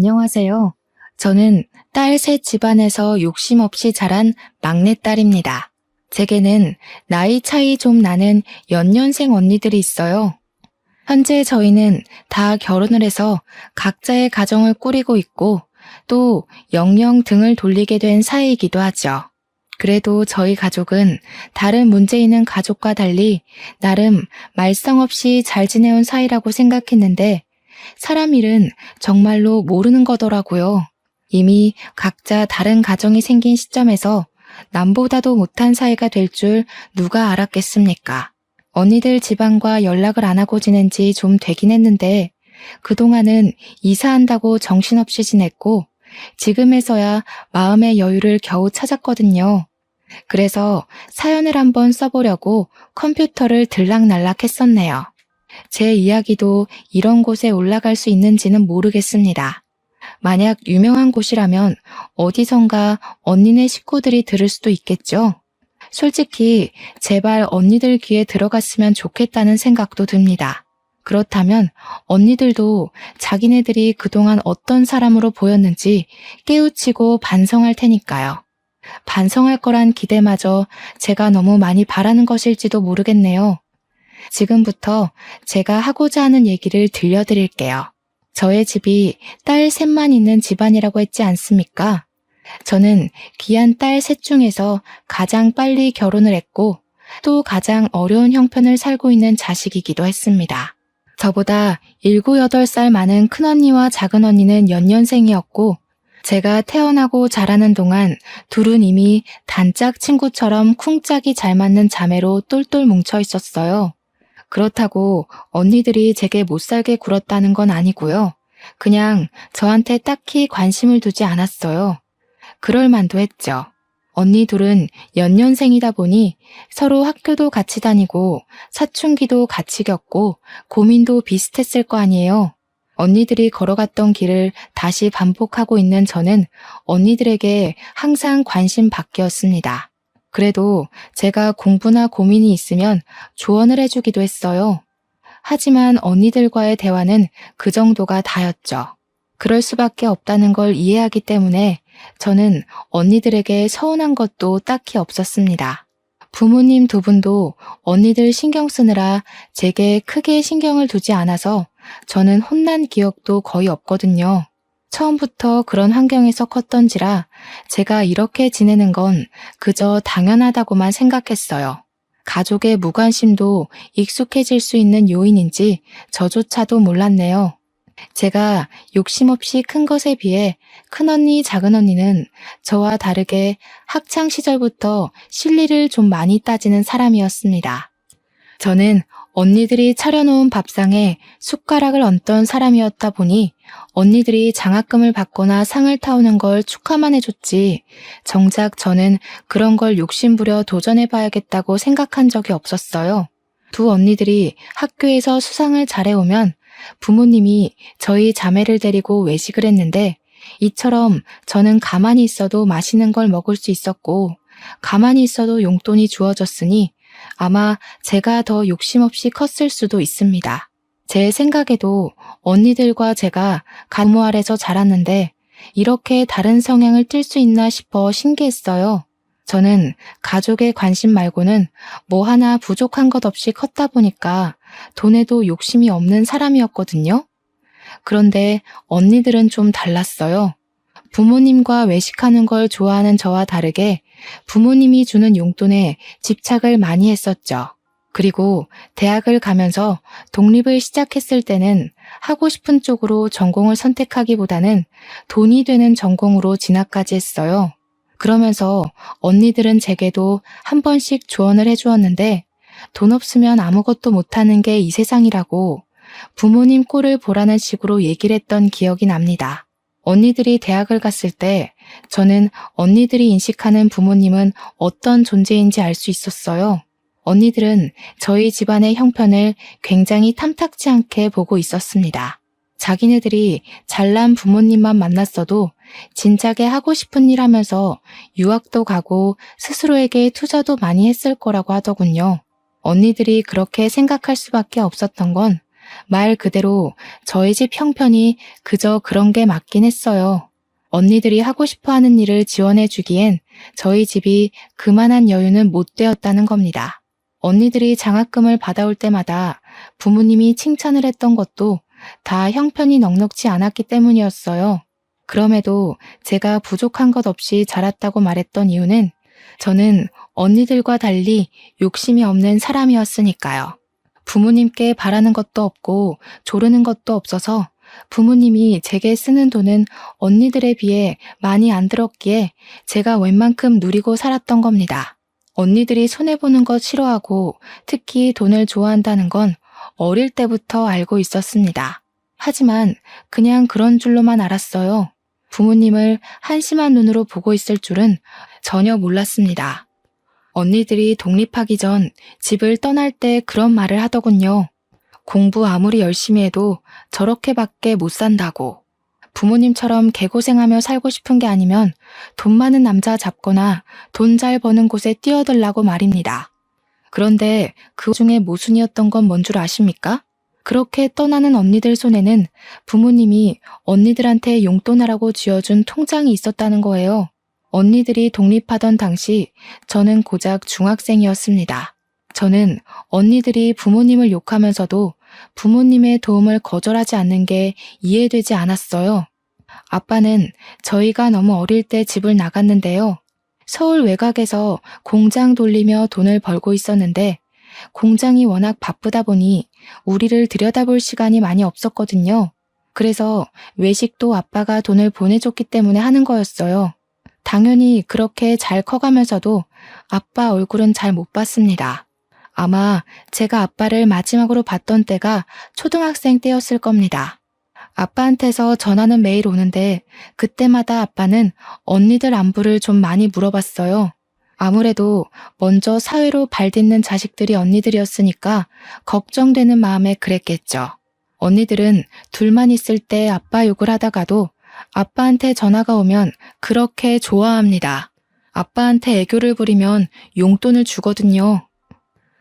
안녕하세요. 저는 딸 셋 집안에서 욕심 없이 자란 막내딸입니다. 제게는 나이 차이 좀 나는 연년생 언니들이 있어요. 현재 저희는 다 결혼을 해서 각자의 가정을 꾸리고 있고 또 영영 등을 돌리게 된 사이이기도 하죠. 그래도 저희 가족은 다른 문제 있는 가족과 달리 나름 말썽 없이 잘 지내온 사이라고 생각했는데 사람 일은 정말로 모르는 거더라고요. 이미 각자 다른 가정이 생긴 시점에서 남보다도 못한 사이가 될 줄 누가 알았겠습니까? 언니들 집안과 연락을 안 하고 지낸 지 좀 되긴 했는데 그동안은 이사한다고 정신없이 지냈고 지금에서야 마음의 여유를 겨우 찾았거든요. 그래서 사연을 한번 써보려고 컴퓨터를 들락날락 했었네요. 제 이야기도 이런 곳에 올라갈 수 있는지는 모르겠습니다. 만약 유명한 곳이라면 어디선가 언니네 식구들이 들을 수도 있겠죠? 솔직히 제발 언니들 귀에 들어갔으면 좋겠다는 생각도 듭니다. 그렇다면 언니들도 자기네들이 그동안 어떤 사람으로 보였는지 깨우치고 반성할 테니까요. 반성할 거란 기대마저 제가 너무 많이 바라는 것일지도 모르겠네요. 지금부터 제가 하고자 하는 얘기를 들려드릴게요. 저의 집이 딸 셋만 있는 집안이라고 했지 않습니까? 저는 귀한 딸 셋 중에서 가장 빨리 결혼을 했고 또 가장 어려운 형편을 살고 있는 자식이기도 했습니다. 저보다 7, 8살 많은 큰언니와 작은언니는 연년생이었고 제가 태어나고 자라는 동안 둘은 이미 단짝 친구처럼 쿵짝이 잘 맞는 자매로 똘똘 뭉쳐 있었어요. 그렇다고 언니들이 제게 못살게 굴었다는 건 아니고요. 그냥 저한테 딱히 관심을 두지 않았어요. 그럴 만도 했죠. 언니 둘은 연년생이다 보니 서로 학교도 같이 다니고 사춘기도 같이 겪고 고민도 비슷했을 거 아니에요. 언니들이 걸어갔던 길을 다시 반복하고 있는 저는 언니들에게 항상 관심 받기였습니다. 그래도 제가 공부나 고민이 있으면 조언을 해주기도 했어요. 하지만 언니들과의 대화는 그 정도가 다였죠. 그럴 수밖에 없다는 걸 이해하기 때문에 저는 언니들에게 서운한 것도 딱히 없었습니다. 부모님 두 분도 언니들 신경 쓰느라 제게 크게 신경을 두지 않아서 저는 혼난 기억도 거의 없거든요. 처음부터 그런 환경에서 컸던지라 제가 이렇게 지내는 건 그저 당연하다고만 생각했어요. 가족의 무관심도 익숙해질 수 있는 요인인지 저조차도 몰랐네요. 제가 욕심 없이 큰 것에 비해 큰언니, 작은언니는 저와 다르게 학창 시절부터 실리를 좀 많이 따지는 사람이었습니다. 저는 언니들이 차려놓은 밥상에 숟가락을 얹던 사람이었다 보니 언니들이 장학금을 받거나 상을 타오는 걸 축하만 해줬지 정작 저는 그런 걸 욕심부려 도전해봐야겠다고 생각한 적이 없었어요. 두 언니들이 학교에서 수상을 잘해오면 부모님이 저희 자매를 데리고 외식을 했는데 이처럼 저는 가만히 있어도 맛있는 걸 먹을 수 있었고 가만히 있어도 용돈이 주어졌으니 아마 제가 더 욕심 없이 컸을 수도 있습니다. 제 생각에도 언니들과 제가 가무 아래서 자랐는데 이렇게 다른 성향을 띨 수 있나 싶어 신기했어요. 저는 가족의 관심 말고는 뭐 하나 부족한 것 없이 컸다 보니까 돈에도 욕심이 없는 사람이었거든요. 그런데 언니들은 좀 달랐어요. 부모님과 외식하는 걸 좋아하는 저와 다르게 부모님이 주는 용돈에 집착을 많이 했었죠. 그리고 대학을 가면서 독립을 시작했을 때는 하고 싶은 쪽으로 전공을 선택하기보다는 돈이 되는 전공으로 진학까지 했어요. 그러면서 언니들은 제게도 한 번씩 조언을 해주었는데 돈 없으면 아무것도 못하는 게 이 세상이라고 부모님 꼴을 보라는 식으로 얘기를 했던 기억이 납니다. 언니들이 대학을 갔을 때 저는 언니들이 인식하는 부모님은 어떤 존재인지 알 수 있었어요. 언니들은 저희 집안의 형편을 굉장히 탐탁지 않게 보고 있었습니다. 자기네들이 잘난 부모님만 만났어도 진작에 하고 싶은 일 하면서 유학도 가고 스스로에게 투자도 많이 했을 거라고 하더군요. 언니들이 그렇게 생각할 수밖에 없었던 건 말 그대로 저희 집 형편이 그저 그런 게 맞긴 했어요. 언니들이 하고 싶어 하는 일을 지원해 주기엔 저희 집이 그만한 여유는 못 되었다는 겁니다. 언니들이 장학금을 받아올 때마다 부모님이 칭찬을 했던 것도 다 형편이 넉넉지 않았기 때문이었어요. 그럼에도 제가 부족한 것 없이 자랐다고 말했던 이유는 저는 언니들과 달리 욕심이 없는 사람이었으니까요. 부모님께 바라는 것도 없고 조르는 것도 없어서 부모님이 제게 쓰는 돈은 언니들에 비해 많이 안 들었기에 제가 웬만큼 누리고 살았던 겁니다. 언니들이 손해보는 것 싫어하고 특히 돈을 좋아한다는 건 어릴 때부터 알고 있었습니다. 하지만 그냥 그런 줄로만 알았어요. 부모님을 한심한 눈으로 보고 있을 줄은 전혀 몰랐습니다. 언니들이 독립하기 전 집을 떠날 때 그런 말을 하더군요. 공부 아무리 열심히 해도 저렇게밖에 못 산다고. 부모님처럼 개고생하며 살고 싶은 게 아니면 돈 많은 남자 잡거나 돈 잘 버는 곳에 뛰어들라고 말입니다. 그런데 그 중에 모순이었던 건 뭔 줄 아십니까? 그렇게 떠나는 언니들 손에는 부모님이 언니들한테 용돈하라고 쥐어준 통장이 있었다는 거예요. 언니들이 독립하던 당시 저는 고작 중학생이었습니다. 저는 언니들이 부모님을 욕하면서도 부모님의 도움을 거절하지 않는 게 이해되지 않았어요. 아빠는 저희가 너무 어릴 때 집을 나갔는데요. 서울 외곽에서 공장 돌리며 돈을 벌고 있었는데 공장이 워낙 바쁘다 보니 우리를 들여다볼 시간이 많이 없었거든요. 그래서 외식도 아빠가 돈을 보내줬기 때문에 하는 거였어요. 당연히 그렇게 잘 커가면서도 아빠 얼굴은 잘 못 봤습니다. 아마 제가 아빠를 마지막으로 봤던 때가 초등학생 때였을 겁니다. 아빠한테서 전화는 매일 오는데 그때마다 아빠는 언니들 안부를 좀 많이 물어봤어요. 아무래도 먼저 사회로 발딛는 자식들이 언니들이었으니까 걱정되는 마음에 그랬겠죠. 언니들은 둘만 있을 때 아빠 욕을 하다가도 아빠한테 전화가 오면 그렇게 좋아합니다. 아빠한테 애교를 부리면 용돈을 주거든요.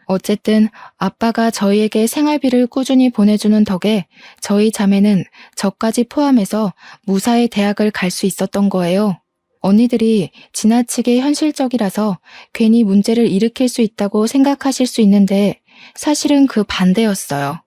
어쨌든 아빠가 저희에게 생활비를 꾸준히 보내주는 덕에 저희 자매는 저까지 포함해서 무사히 대학을 갈 수 있었던 거예요. 언니들이 지나치게 현실적이라서 괜히 문제를 일으킬 수 있다고 생각하실 수 있는데 사실은 그 반대였어요.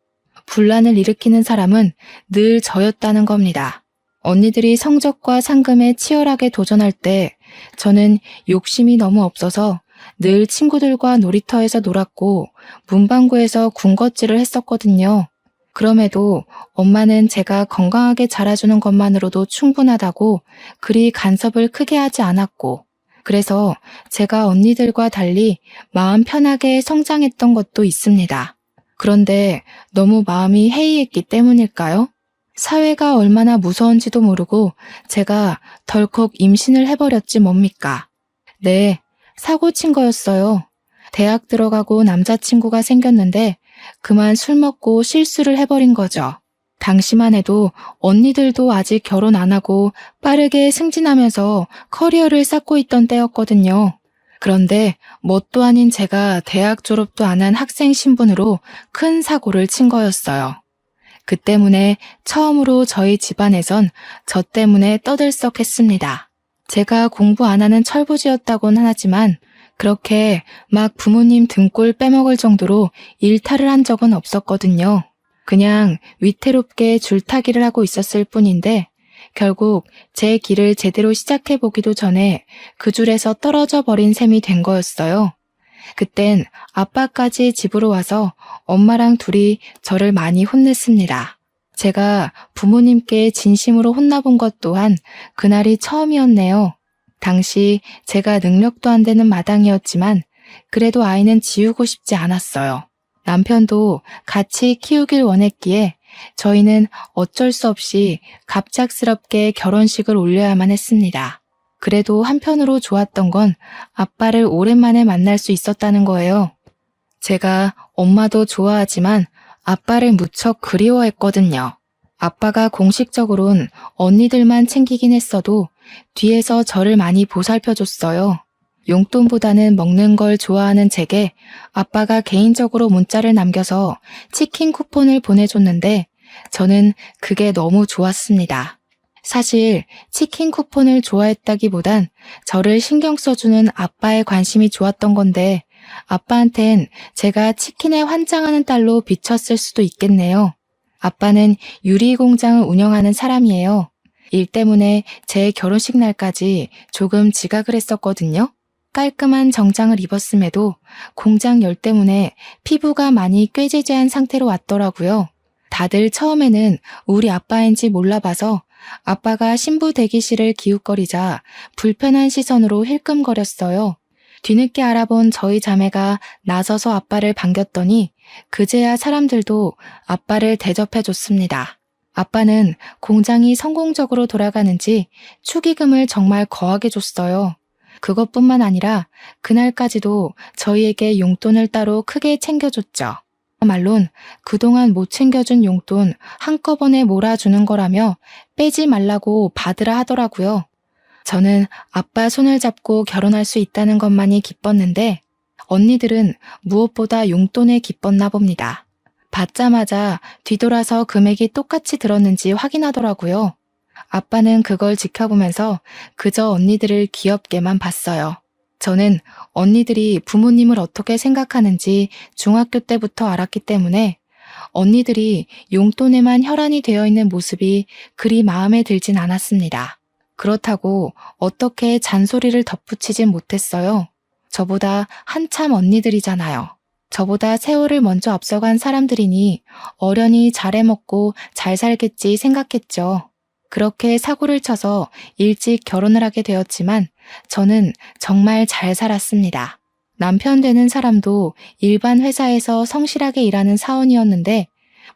분란을 일으키는 사람은 늘 저였다는 겁니다. 언니들이 성적과 상금에 치열하게 도전할 때 저는 욕심이 너무 없어서 늘 친구들과 놀이터에서 놀았고 문방구에서 군것질을 했었거든요. 그럼에도 엄마는 제가 건강하게 자라주는 것만으로도 충분하다고 그리 간섭을 크게 하지 않았고 그래서 제가 언니들과 달리 마음 편하게 성장했던 것도 있습니다. 그런데 너무 마음이 해이했기 때문일까요? 사회가 얼마나 무서운지도 모르고 제가 덜컥 임신을 해버렸지 뭡니까? 네, 사고 친 거였어요. 대학 들어가고 남자친구가 생겼는데 그만 술 먹고 실수를 해버린 거죠. 당시만 해도 언니들도 아직 결혼 안 하고 빠르게 승진하면서 커리어를 쌓고 있던 때였거든요. 그런데 뭣도 아닌 제가 대학 졸업도 안 한 학생 신분으로 큰 사고를 친 거였어요. 그 때문에 처음으로 저희 집안에선 저 때문에 떠들썩했습니다. 제가 공부 안 하는 철부지였다고는 하지만 그렇게 막 부모님 등골 빼먹을 정도로 일탈을 한 적은 없었거든요. 그냥 위태롭게 줄타기를 하고 있었을 뿐인데 결국 제 길을 제대로 시작해보기도 전에 그 줄에서 떨어져 버린 셈이 된 거였어요. 그땐 아빠까지 집으로 와서 엄마랑 둘이 저를 많이 혼냈습니다. 제가 부모님께 진심으로 혼나본 것 또한 그날이 처음이었네요. 당시 제가 능력도 안 되는 마당이었지만 그래도 아이는 지우고 싶지 않았어요. 남편도 같이 키우길 원했기에 저희는 어쩔 수 없이 갑작스럽게 결혼식을 올려야만 했습니다. 그래도 한편으로 좋았던 건 아빠를 오랜만에 만날 수 있었다는 거예요. 제가 엄마도 좋아하지만 아빠를 무척 그리워했거든요. 아빠가 공식적으론 언니들만 챙기긴 했어도 뒤에서 저를 많이 보살펴줬어요. 용돈보다는 먹는 걸 좋아하는 제게 아빠가 개인적으로 문자를 남겨서 치킨 쿠폰을 보내줬는데 저는 그게 너무 좋았습니다. 사실 치킨 쿠폰을 좋아했다기보단 저를 신경 써주는 아빠의 관심이 좋았던 건데 아빠한텐 제가 치킨에 환장하는 딸로 비쳤을 수도 있겠네요. 아빠는 유리 공장을 운영하는 사람이에요. 일 때문에 제 결혼식 날까지 조금 지각을 했었거든요. 깔끔한 정장을 입었음에도 공장 열 때문에 피부가 많이 꾀지지한 상태로 왔더라고요. 다들 처음에는 우리 아빠인지 몰라봐서 아빠가 신부 대기실을 기웃거리자 불편한 시선으로 힐끔거렸어요. 뒤늦게 알아본 저희 자매가 나서서 아빠를 반겼더니 그제야 사람들도 아빠를 대접해줬습니다. 아빠는 공장이 성공적으로 돌아가는지 축의금을 정말 거하게 줬어요. 그것뿐만 아니라 그날까지도 저희에게 용돈을 따로 크게 챙겨줬죠. 말론 그동안 못 챙겨준 용돈 한꺼번에 몰아주는 거라며 빼지 말라고 받으라 하더라고요. 저는 아빠 손을 잡고 결혼할 수 있다는 것만이 기뻤는데 언니들은 무엇보다 용돈에 기뻤나 봅니다. 받자마자 뒤돌아서 금액이 똑같이 들었는지 확인하더라고요. 아빠는 그걸 지켜보면서 그저 언니들을 귀엽게만 봤어요. 저는 언니들이 부모님을 어떻게 생각하는지 중학교 때부터 알았기 때문에 언니들이 용돈에만 혈안이 되어 있는 모습이 그리 마음에 들진 않았습니다. 그렇다고 어떻게 잔소리를 덧붙이진 못했어요. 저보다 한참 언니들이잖아요. 저보다 세월을 먼저 앞서간 사람들이니 어련히 잘해먹고 잘 살겠지 생각했죠. 그렇게 사고를 쳐서 일찍 결혼을 하게 되었지만 저는 정말 잘 살았습니다. 남편 되는 사람도 일반 회사에서 성실하게 일하는 사원이었는데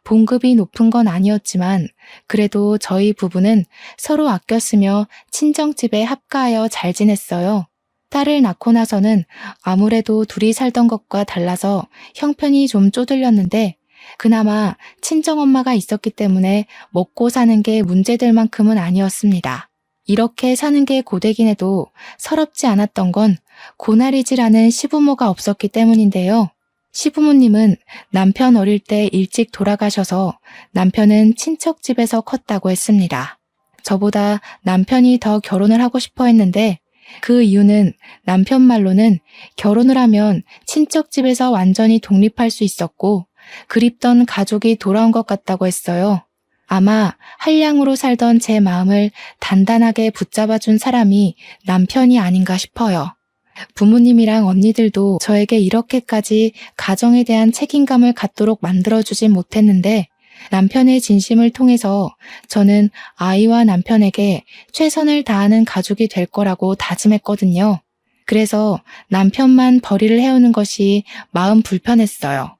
봉급이 높은 건 아니었지만 그래도 저희 부부는 서로 아껴 쓰며 친정집에 합가하여 잘 지냈어요. 딸을 낳고 나서는 아무래도 둘이 살던 것과 달라서 형편이 좀 쪼들렸는데 그나마 친정엄마가 있었기 때문에 먹고 사는 게 문제될 만큼은 아니었습니다. 이렇게 사는 게 고되긴 해도 서럽지 않았던 건 고나리질하는 시부모가 없었기 때문인데요. 시부모님은 남편 어릴 때 일찍 돌아가셔서 남편은 친척집에서 컸다고 했습니다. 저보다 남편이 더 결혼을 하고 싶어 했는데 그 이유는 남편 말로는 결혼을 하면 친척집에서 완전히 독립할 수 있었고 그립던 가족이 돌아온 것 같다고 했어요. 아마 한량으로 살던 제 마음을 단단하게 붙잡아준 사람이 남편이 아닌가 싶어요. 부모님이랑 언니들도 저에게 이렇게까지 가정에 대한 책임감을 갖도록 만들어주진 못했는데 남편의 진심을 통해서 저는 아이와 남편에게 최선을 다하는 가족이 될 거라고 다짐했거든요. 그래서 남편만 벌이를 해오는 것이 마음 불편했어요.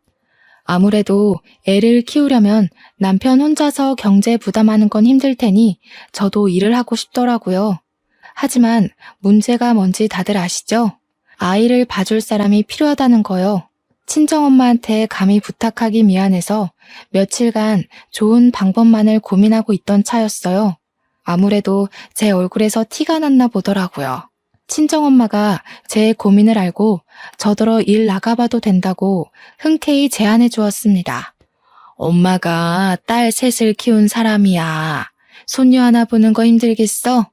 아무래도 애를 키우려면 남편 혼자서 경제 부담하는 건 힘들 테니 저도 일을 하고 싶더라고요. 하지만 문제가 뭔지 다들 아시죠? 아이를 봐줄 사람이 필요하다는 거요. 친정엄마한테 감히 부탁하기 미안해서 며칠간 좋은 방법만을 고민하고 있던 차였어요. 아무래도 제 얼굴에서 티가 났나 보더라고요. 친정엄마가 제 고민을 알고 저더러 일 나가봐도 된다고 흔쾌히 제안해 주었습니다. 엄마가 딸 셋을 키운 사람이야. 손녀 하나 보는 거 힘들겠어?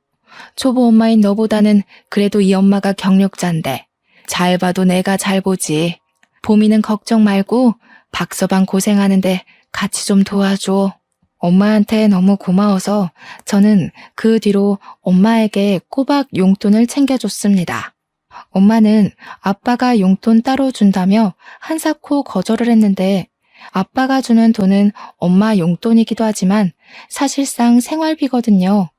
초보 엄마인 너보다는 그래도 이 엄마가 경력자인데 잘 봐도 내가 잘 보지. 보미는 걱정 말고 박서방 고생하는데 같이 좀 도와줘. 엄마한테 너무 고마워서 저는 그 뒤로 엄마에게 꼬박 용돈을 챙겨줬습니다. 엄마는 아빠가 용돈 따로 준다며 한사코 거절을 했는데 아빠가 주는 돈은 엄마 용돈이기도 하지만 사실상 생활비거든요.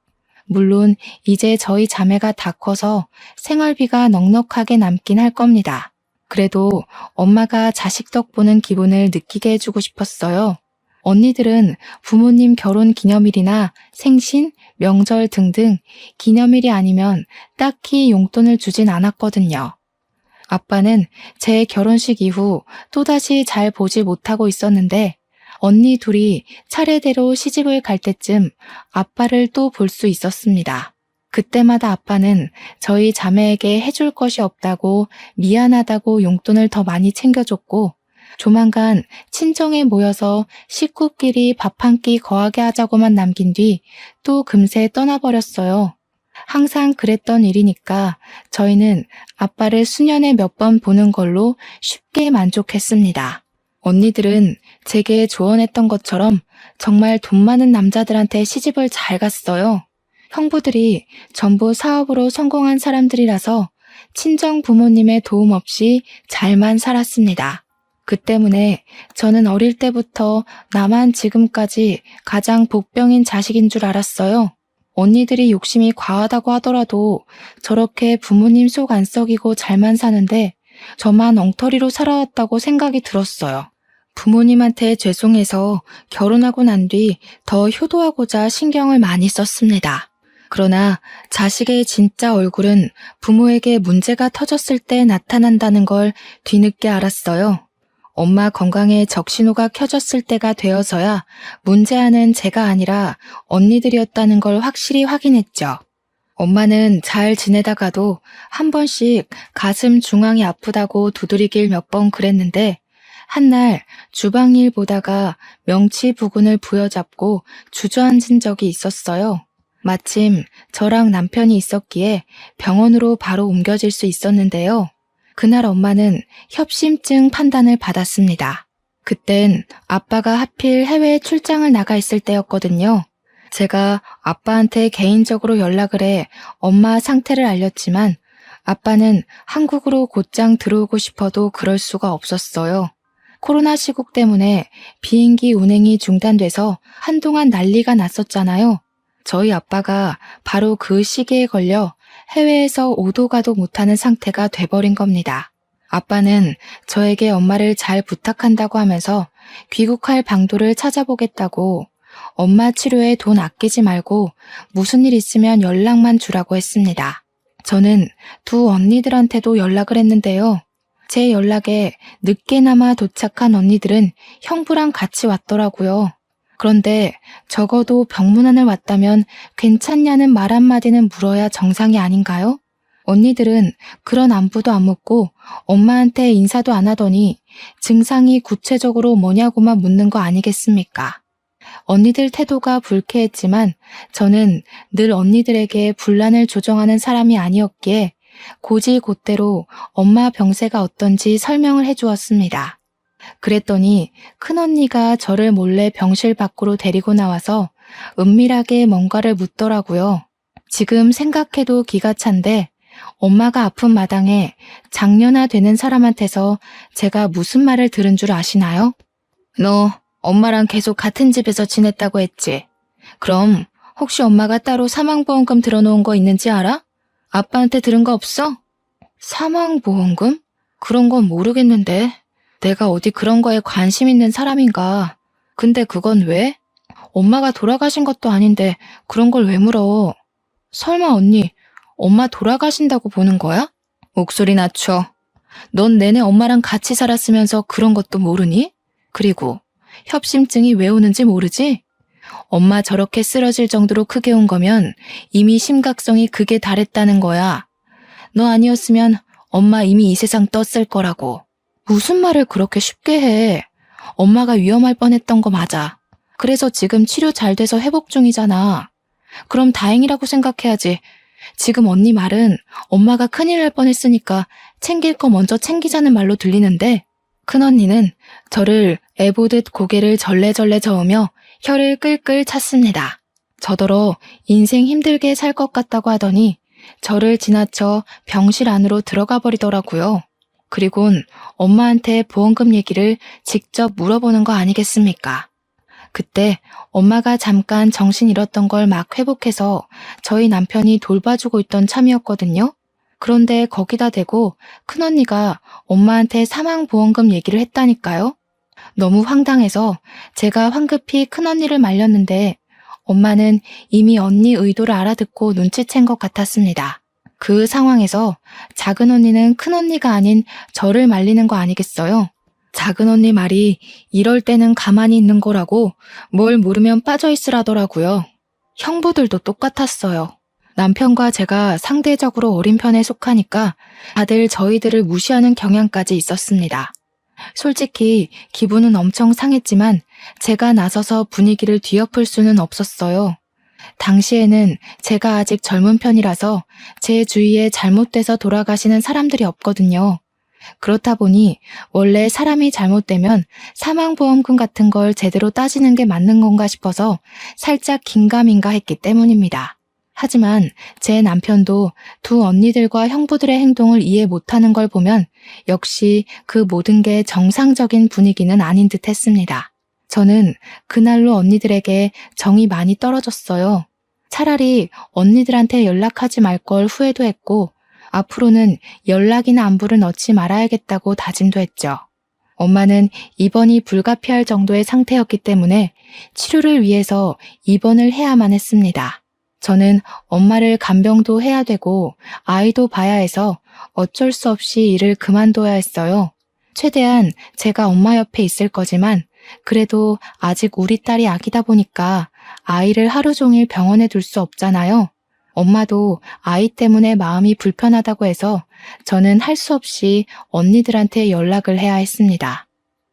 물론 이제 저희 자매가 다 커서 생활비가 넉넉하게 남긴 할 겁니다. 그래도 엄마가 자식 덕 보는 기분을 느끼게 해주고 싶었어요. 언니들은 부모님 결혼 기념일이나 생신, 명절 등등 기념일이 아니면 딱히 용돈을 주진 않았거든요. 아빠는 제 결혼식 이후 또다시 잘 보지 못하고 있었는데 언니 둘이 차례대로 시집을 갈 때쯤 아빠를 또 볼 수 있었습니다. 그때마다 아빠는 저희 자매에게 해줄 것이 없다고 미안하다고 용돈을 더 많이 챙겨줬고, 조만간 친정에 모여서 식구끼리 밥 한 끼 거하게 하자고만 남긴 뒤 또 금세 떠나버렸어요. 항상 그랬던 일이니까 저희는 아빠를 수년에 몇 번 보는 걸로 쉽게 만족했습니다. 언니들은 제게 조언했던 것처럼 정말 돈 많은 남자들한테 시집을 잘 갔어요. 형부들이 전부 사업으로 성공한 사람들이라서 친정 부모님의 도움 없이 잘만 살았습니다. 그 때문에 저는 어릴 때부터 나만 지금까지 가장 복병인 자식인 줄 알았어요. 언니들이 욕심이 과하다고 하더라도 저렇게 부모님 속 안 썩이고 잘만 사는데 저만 엉터리로 살아왔다고 생각이 들었어요. 부모님한테 죄송해서 결혼하고 난 뒤 더 효도하고자 신경을 많이 썼습니다. 그러나 자식의 진짜 얼굴은 부모에게 문제가 터졌을 때 나타난다는 걸 뒤늦게 알았어요. 엄마 건강에 적신호가 켜졌을 때가 되어서야 문제아는 제가 아니라 언니들이었다는 걸 확실히 확인했죠. 엄마는 잘 지내다가도 한 번씩 가슴 중앙이 아프다고 두드리길 몇 번 그랬는데 한날 주방일 보다가 명치 부근을 부여잡고 주저앉은 적이 있었어요. 마침 저랑 남편이 있었기에 병원으로 바로 옮겨질 수 있었는데요. 그날 엄마는 협심증 판단을 받았습니다. 그땐 아빠가 하필 해외에 출장을 나가 있을 때였거든요. 제가 아빠한테 개인적으로 연락을 해 엄마 상태를 알렸지만 아빠는 한국으로 곧장 들어오고 싶어도 그럴 수가 없었어요. 코로나 시국 때문에 비행기 운행이 중단돼서 한동안 난리가 났었잖아요. 저희 아빠가 바로 그 시기에 걸려 해외에서 오도 가도 못하는 상태가 돼버린 겁니다. 아빠는 저에게 엄마를 잘 부탁한다고 하면서 귀국할 방도를 찾아보겠다고 엄마 치료에 돈 아끼지 말고 무슨 일 있으면 연락만 주라고 했습니다. 저는 두 언니들한테도 연락을 했는데요. 제 연락에 늦게나마 도착한 언니들은 형부랑 같이 왔더라고요. 그런데 적어도 병문안을 왔다면 괜찮냐는 말 한마디는 물어야 정상이 아닌가요? 언니들은 그런 안부도 안 묻고 엄마한테 인사도 안 하더니 증상이 구체적으로 뭐냐고만 묻는 거 아니겠습니까? 언니들 태도가 불쾌했지만 저는 늘 언니들에게 분란을 조정하는 사람이 아니었기에 고지곧대로 엄마 병세가 어떤지 설명을 해주었습니다. 그랬더니 큰언니가 저를 몰래 병실 밖으로 데리고 나와서 은밀하게 뭔가를 묻더라고요. 지금 생각해도 기가 찬데 엄마가 아픈 마당에 장년아 되는 사람한테서 제가 무슨 말을 들은 줄 아시나요? 너 엄마랑 계속 같은 집에서 지냈다고 했지? 그럼 혹시 엄마가 따로 사망보험금 들어놓은 거 있는지 알아? 아빠한테 들은 거 없어? 사망보험금? 그런 건 모르겠는데. 내가 어디 그런 거에 관심 있는 사람인가. 근데 그건 왜? 엄마가 돌아가신 것도 아닌데 그런 걸 왜 물어? 설마 언니, 엄마 돌아가신다고 보는 거야? 목소리 낮춰. 넌 내내 엄마랑 같이 살았으면서 그런 것도 모르니? 그리고 협심증이 왜 오는지 모르지? 엄마 저렇게 쓰러질 정도로 크게 온 거면 이미 심각성이 극에 달했다는 거야. 너 아니었으면 엄마 이미 이 세상 떴을 거라고. 무슨 말을 그렇게 쉽게 해. 엄마가 위험할 뻔했던 거 맞아. 그래서 지금 치료 잘 돼서 회복 중이잖아. 그럼 다행이라고 생각해야지. 지금 언니 말은 엄마가 큰일 날 뻔했으니까 챙길 거 먼저 챙기자는 말로 들리는데 큰언니는 저를 애보듯 고개를 절레절레 저으며 혀를 끌끌 찼습니다. 저더러 인생 힘들게 살 것 같다고 하더니 저를 지나쳐 병실 안으로 들어가 버리더라고요. 그리곤 엄마한테 보험금 얘기를 직접 물어보는 거 아니겠습니까? 그때 엄마가 잠깐 정신 잃었던 걸 막 회복해서 저희 남편이 돌봐주고 있던 참이었거든요. 그런데 거기다 대고 큰언니가 엄마한테 사망보험금 얘기를 했다니까요. 너무 황당해서 제가 황급히 큰언니를 말렸는데 엄마는 이미 언니 의도를 알아듣고 눈치챈 것 같았습니다. 그 상황에서 작은 언니는 큰 언니가 아닌 저를 말리는 거 아니겠어요? 작은 언니 말이 이럴 때는 가만히 있는 거라고 뭘 모르면 빠져있으라더라고요. 형부들도 똑같았어요. 남편과 제가 상대적으로 어린 편에 속하니까 다들 저희들을 무시하는 경향까지 있었습니다. 솔직히 기분은 엄청 상했지만 제가 나서서 분위기를 뒤엎을 수는 없었어요. 당시에는 제가 아직 젊은 편이라서 제 주위에 잘못돼서 돌아가시는 사람들이 없거든요. 그렇다 보니 원래 사람이 잘못되면 사망보험금 같은 걸 제대로 따지는 게 맞는 건가 싶어서 살짝 긴가민가 했기 때문입니다. 하지만 제 남편도 두 언니들과 형부들의 행동을 이해 못하는 걸 보면 역시 그 모든 게 정상적인 분위기는 아닌 듯 했습니다. 저는 그날로 언니들에게 정이 많이 떨어졌어요. 차라리 언니들한테 연락하지 말 걸 후회도 했고 앞으로는 연락이나 안부를 넣지 말아야겠다고 다짐도 했죠. 엄마는 입원이 불가피할 정도의 상태였기 때문에 치료를 위해서 입원을 해야만 했습니다. 저는 엄마를 간병도 해야 되고 아이도 봐야 해서 어쩔 수 없이 일을 그만둬야 했어요. 최대한 제가 엄마 옆에 있을 거지만 그래도 아직 우리 딸이 아기다 보니까 아이를 하루 종일 병원에 둘 수 없잖아요. 엄마도 아이 때문에 마음이 불편하다고 해서 저는 할 수 없이 언니들한테 연락을 해야 했습니다.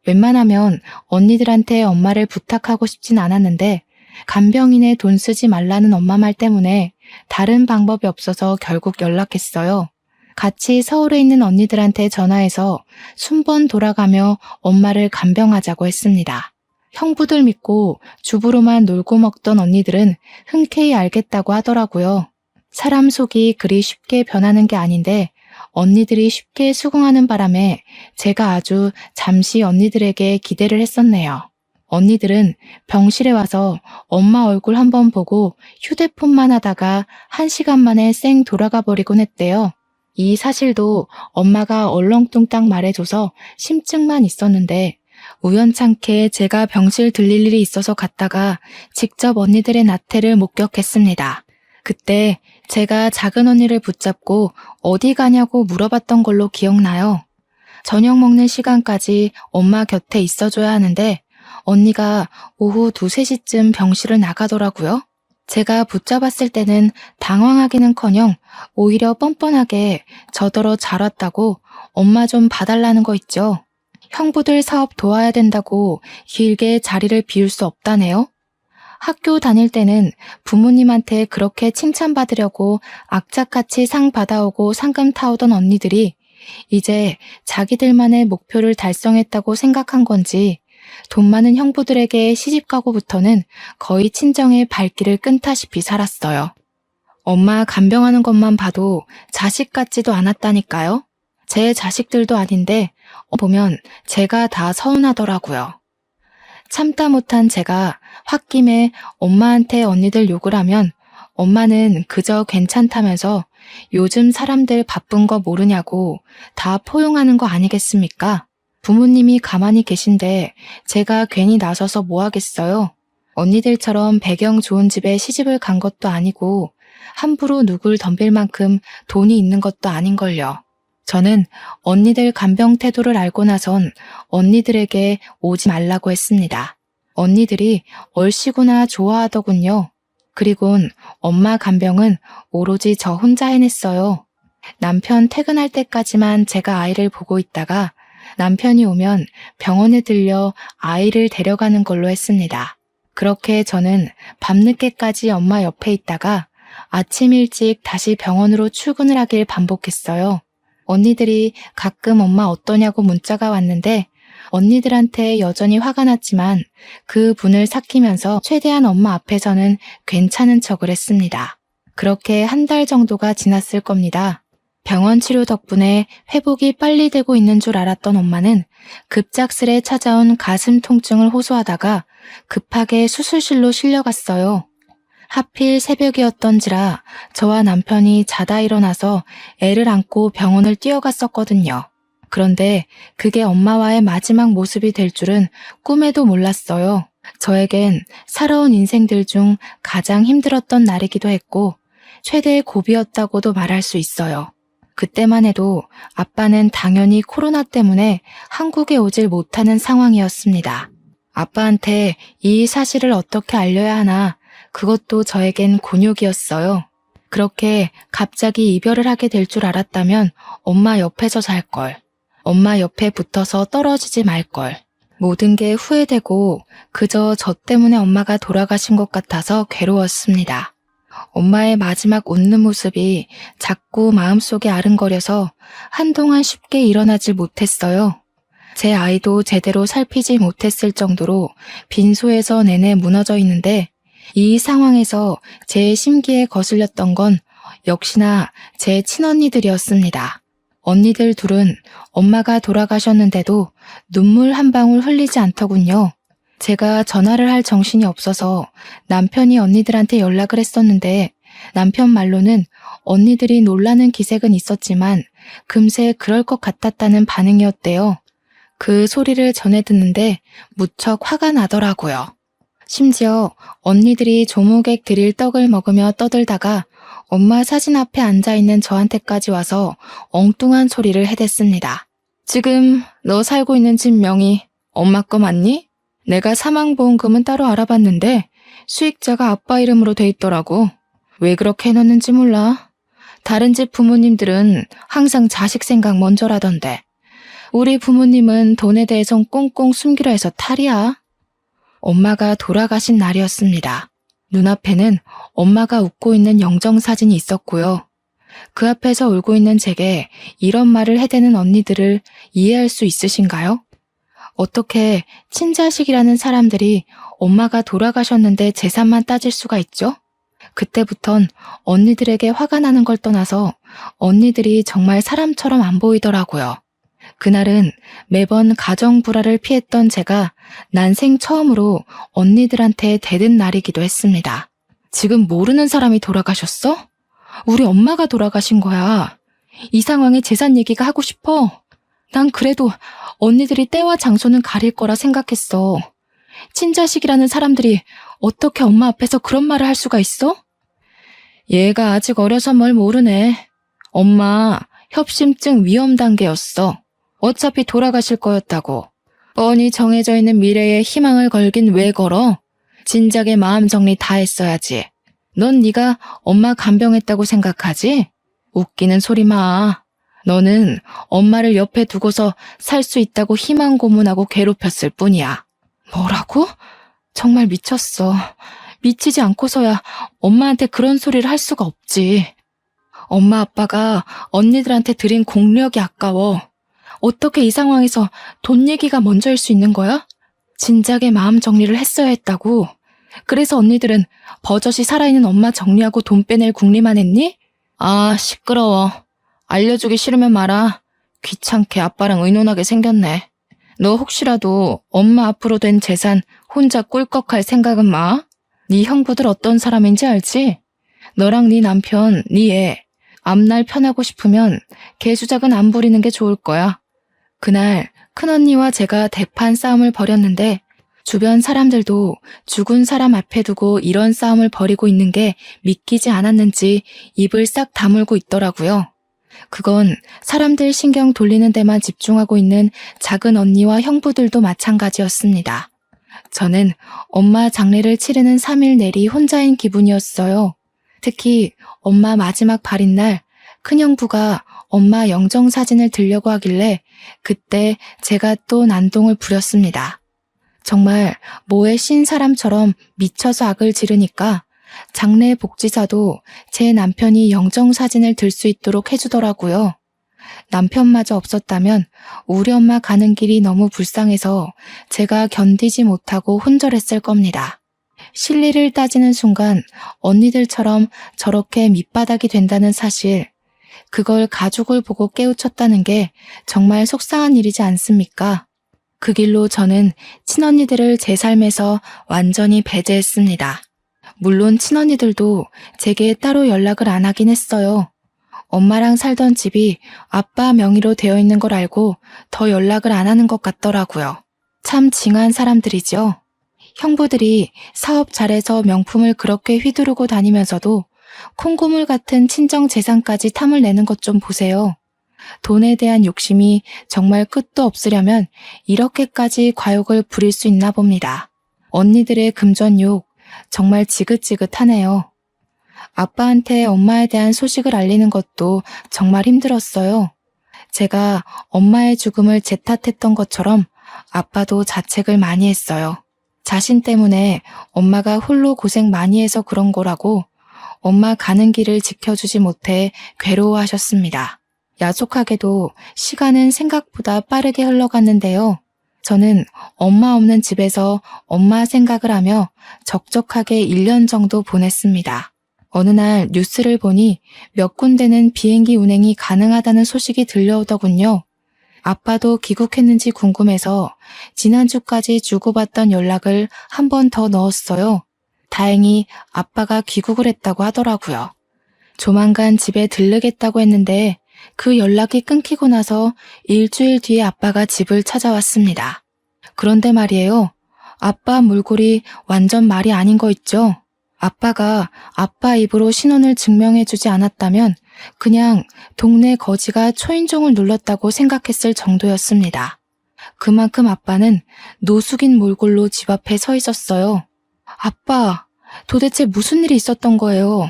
웬만하면 언니들한테 엄마를 부탁하고 싶진 않았는데 간병인에 돈 쓰지 말라는 엄마 말 때문에 다른 방법이 없어서 결국 연락했어요. 같이 서울에 있는 언니들한테 전화해서 순번 돌아가며 엄마를 간병하자고 했습니다. 형부들 믿고 주부로만 놀고 먹던 언니들은 흔쾌히 알겠다고 하더라고요. 사람 속이 그리 쉽게 변하는 게 아닌데 언니들이 쉽게 수긍하는 바람에 제가 아주 잠시 언니들에게 기대를 했었네요. 언니들은 병실에 와서 엄마 얼굴 한번 보고 휴대폰만 하다가 1시간 만에 쌩 돌아가 버리곤 했대요. 이 사실도 엄마가 얼렁뚱땅 말해줘서 심증만 있었는데 우연찮게 제가 병실 들릴 일이 있어서 갔다가 직접 언니들의 나태를 목격했습니다. 그때 제가 작은 언니를 붙잡고 어디 가냐고 물어봤던 걸로 기억나요. 저녁 먹는 시간까지 엄마 곁에 있어줘야 하는데 언니가 오후 2, 3시쯤 병실을 나가더라고요. 제가 붙잡았을 때는 당황하기는커녕 오히려 뻔뻔하게 저더러 잘 왔다고 엄마 좀 봐달라는 거 있죠. 형부들 사업 도와야 된다고 길게 자리를 비울 수 없다네요. 학교 다닐 때는 부모님한테 그렇게 칭찬받으려고 악착같이 상 받아오고 상금 타오던 언니들이 이제 자기들만의 목표를 달성했다고 생각한 건지 돈 많은 형부들에게 시집가고부터는 거의 친정의 발길을 끈다시피 살았어요. 엄마 간병하는 것만 봐도 자식 같지도 않았다니까요. 제 자식들도 아닌데 보면 제가 다 서운하더라고요. 참다 못한 제가 홧김에 엄마한테 언니들 욕을 하면 엄마는 그저 괜찮다면서 요즘 사람들 바쁜 거 모르냐고 다 포용하는 거 아니겠습니까? 부모님이 가만히 계신데 제가 괜히 나서서 뭐 하겠어요? 언니들처럼 배경 좋은 집에 시집을 간 것도 아니고 함부로 누굴 덤빌 만큼 돈이 있는 것도 아닌걸요. 저는 언니들 간병 태도를 알고 나선 언니들에게 오지 말라고 했습니다. 언니들이 얼씨구나 좋아하더군요. 그리곤 엄마 간병은 오로지 저 혼자 해냈어요. 남편 퇴근할 때까지만 제가 아이를 보고 있다가 남편이 오면 병원에 들려 아이를 데려가는 걸로 했습니다. 그렇게 저는 밤늦게까지 엄마 옆에 있다가 아침 일찍 다시 병원으로 출근을 하길 반복했어요. 언니들이 가끔 엄마 어떠냐고 문자가 왔는데 언니들한테 여전히 화가 났지만 그 분을 삭히면서 최대한 엄마 앞에서는 괜찮은 척을 했습니다. 그렇게 1달 정도가 지났을 겁니다. 병원 치료 덕분에 회복이 빨리 되고 있는 줄 알았던 엄마는 급작스레 찾아온 가슴 통증을 호소하다가 급하게 수술실로 실려갔어요. 하필 새벽이었던지라 저와 남편이 자다 일어나서 애를 안고 병원을 뛰어갔었거든요. 그런데 그게 엄마와의 마지막 모습이 될 줄은 꿈에도 몰랐어요. 저에겐 살아온 인생들 중 가장 힘들었던 날이기도 했고 최대의 고비였다고도 말할 수 있어요. 그때만 해도 아빠는 당연히 코로나 때문에 한국에 오질 못하는 상황이었습니다. 아빠한테 이 사실을 어떻게 알려야 하나 그것도 저에겐 곤욕이었어요. 그렇게 갑자기 이별을 하게 될 줄 알았다면 엄마 옆에서 살 걸. 엄마 옆에 붙어서 떨어지지 말 걸. 모든 게 후회되고 그저 저 때문에 엄마가 돌아가신 것 같아서 괴로웠습니다. 엄마의 마지막 웃는 모습이 자꾸 마음속에 아른거려서 한동안 쉽게 일어나질 못했어요. 제 아이도 제대로 살피지 못했을 정도로 빈소에서 내내 무너져 있는데 이 상황에서 제 심기에 거슬렸던 건 역시나 제 친언니들이었습니다. 언니들 둘은 엄마가 돌아가셨는데도 눈물 한 방울 흘리지 않더군요. 제가 전화를 할 정신이 없어서 남편이 언니들한테 연락을 했었는데 남편 말로는 언니들이 놀라는 기색은 있었지만 금세 그럴 것 같았다는 반응이었대요. 그 소리를 전해 듣는데 무척 화가 나더라고요. 심지어 언니들이 조무객 드릴 떡을 먹으며 떠들다가 엄마 사진 앞에 앉아있는 저한테까지 와서 엉뚱한 소리를 해댔습니다. 지금 너 살고 있는 집 명의 엄마 거 맞니? 내가 사망보험금은 따로 알아봤는데 수익자가 아빠 이름으로 돼 있더라고. 왜 그렇게 해놨는지 몰라. 다른 집 부모님들은 항상 자식 생각 먼저라던데. 우리 부모님은 돈에 대해선 꽁꽁 숨기려 해서 탈이야. 엄마가 돌아가신 날이었습니다. 눈앞에는 엄마가 웃고 있는 영정사진이 있었고요. 그 앞에서 울고 있는 제게 이런 말을 해대는 언니들을 이해할 수 있으신가요? 어떻게 친자식이라는 사람들이 엄마가 돌아가셨는데 재산만 따질 수가 있죠? 그때부턴 언니들에게 화가 나는 걸 떠나서 언니들이 정말 사람처럼 안 보이더라고요. 그날은 매번 가정 불화를 피했던 제가 난생 처음으로 언니들한테 대든 날이기도 했습니다. 지금 모르는 사람이 돌아가셨어? 우리 엄마가 돌아가신 거야. 이 상황에 재산 얘기가 하고 싶어. 난 그래도 언니들이 때와 장소는 가릴 거라 생각했어. 친자식이라는 사람들이 어떻게 엄마 앞에서 그런 말을 할 수가 있어? 얘가 아직 어려서 뭘 모르네. 엄마 협심증 위험 단계였어. 어차피 돌아가실 거였다고. 뻔히 정해져 있는 미래에 희망을 걸긴 왜 걸어? 진작에 마음 정리 다 했어야지. 넌 네가 엄마 간병했다고 생각하지? 웃기는 소리 마. 너는 엄마를 옆에 두고서 살 수 있다고 희망 고문하고 괴롭혔을 뿐이야. 뭐라고? 정말 미쳤어. 미치지 않고서야 엄마한테 그런 소리를 할 수가 없지. 엄마 아빠가 언니들한테 드린 공력이 아까워. 어떻게 이 상황에서 돈 얘기가 먼저일 수 있는 거야? 진작에 마음 정리를 했어야 했다고. 그래서 언니들은 버젓이 살아있는 엄마 정리하고 돈 빼낼 궁리만 했니? 아, 시끄러워. 알려주기 싫으면 말아. 귀찮게 아빠랑 의논하게 생겼네. 너 혹시라도 엄마 앞으로 된 재산 혼자 꿀꺽할 생각은 마. 네 형부들 어떤 사람인지 알지? 너랑 네 남편, 네 애, 앞날 편하고 싶으면 개수작은 안 부리는 게 좋을 거야. 그날 큰언니와 제가 대판 싸움을 벌였는데 주변 사람들도 죽은 사람 앞에 두고 이런 싸움을 벌이고 있는 게 믿기지 않았는지 입을 싹 다물고 있더라고요. 그건 사람들 신경 돌리는 데만 집중하고 있는 작은 언니와 형부들도 마찬가지였습니다. 저는 엄마 장례를 치르는 3일 내리 혼자인 기분이었어요. 특히 엄마 마지막 발인 날 큰형부가 엄마 영정사진을 들려고 하길래 그때 제가 또 난동을 부렸습니다. 정말 뭐에 신 사람처럼 미쳐서 악을 지르니까 장례 복지사도 제 남편이 영정사진을 들 수 있도록 해주더라고요. 남편마저 없었다면 우리 엄마 가는 길이 너무 불쌍해서 제가 견디지 못하고 혼절했을 겁니다. 실리를 따지는 순간 언니들처럼 저렇게 밑바닥이 된다는 사실, 그걸 가족을 보고 깨우쳤다는 게 정말 속상한 일이지 않습니까? 그 길로 저는 친언니들을 제 삶에서 완전히 배제했습니다. 물론 친언니들도 제게 따로 연락을 안 하긴 했어요. 엄마랑 살던 집이 아빠 명의로 되어 있는 걸 알고 더 연락을 안 하는 것 같더라고요. 참 징한 사람들이죠. 형부들이 사업 잘해서 명품을 그렇게 휘두르고 다니면서도 콩고물 같은 친정 재산까지 탐을 내는 것 좀 보세요. 돈에 대한 욕심이 정말 끝도 없으려면 이렇게까지 과욕을 부릴 수 있나 봅니다. 언니들의 금전욕 정말 지긋지긋하네요. 아빠한테 엄마에 대한 소식을 알리는 것도 정말 힘들었어요. 제가 엄마의 죽음을 제 탓했던 것처럼 아빠도 자책을 많이 했어요. 자신 때문에 엄마가 홀로 고생 많이 해서 그런 거라고 엄마 가는 길을 지켜주지 못해 괴로워하셨습니다. 야속하게도 시간은 생각보다 빠르게 흘러갔는데요. 저는 엄마 없는 집에서 엄마 생각을 하며 적적하게 1년 정도 보냈습니다. 어느 날 뉴스를 보니 몇 군데는 비행기 운행이 가능하다는 소식이 들려오더군요. 아빠도 귀국했는지 궁금해서 지난주까지 주고받던 연락을 한 번 더 넣었어요. 다행히 아빠가 귀국을 했다고 하더라고요. 조만간 집에 들르겠다고 했는데 그 연락이 끊기고 나서 일주일 뒤에 아빠가 집을 찾아왔습니다. 그런데 말이에요. 아빠 몰골이 완전 말이 아닌 거 있죠? 아빠가 아빠 입으로 신원을 증명해주지 않았다면 그냥 동네 거지가 초인종을 눌렀다고 생각했을 정도였습니다. 그만큼 아빠는 노숙인 몰골로 집 앞에 서 있었어요. 아빠, 도대체 무슨 일이 있었던 거예요?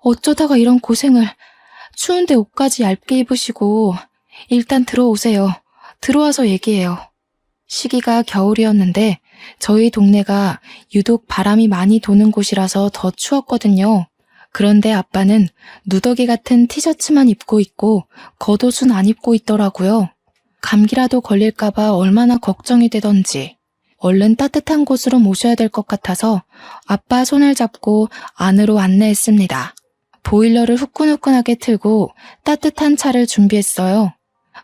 어쩌다가 이런 고생을, 추운데 옷까지 얇게 입으시고, 일단 들어오세요. 들어와서 얘기해요. 시기가 겨울이었는데 저희 동네가 유독 바람이 많이 도는 곳이라서 더 추웠거든요. 그런데 아빠는 누더기 같은 티셔츠만 입고 있고 겉옷은 안 입고 있더라고요. 감기라도 걸릴까봐 얼마나 걱정이 되던지. 얼른 따뜻한 곳으로 모셔야 될 것 같아서 아빠 손을 잡고 안으로 안내했습니다. 보일러를 후끈후끈하게 틀고 따뜻한 차를 준비했어요.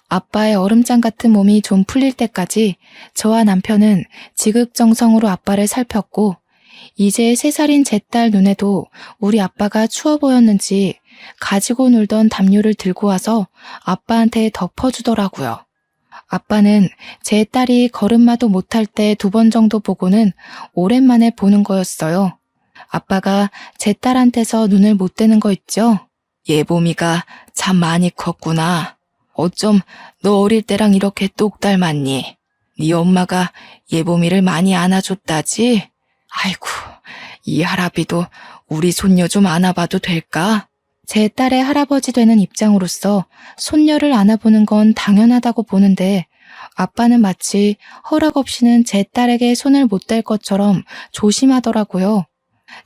아빠의 얼음장 같은 몸이 좀 풀릴 때까지 저와 남편은 지극정성으로 아빠를 살폈고 이제 3살인 제 딸 눈에도 우리 아빠가 추워 보였는지 가지고 놀던 담요를 들고 와서 아빠한테 덮어주더라고요. 아빠는 제 딸이 걸음마도 못할 때 2번 정도 보고는 오랜만에 보는 거였어요. 아빠가 제 딸한테서 눈을 못 떼는 거 있죠? 예봄이가 참 많이 컸구나. 어쩜 너 어릴 때랑 이렇게 똑 닮았니? 네 엄마가 예봄이를 많이 안아줬다지? 아이고, 이 할아비도 우리 손녀 좀 안아봐도 될까? 제 딸의 할아버지 되는 입장으로서 손녀를 안아보는 건 당연하다고 보는데 아빠는 마치 허락 없이는 제 딸에게 손을 못 댈 것처럼 조심하더라고요.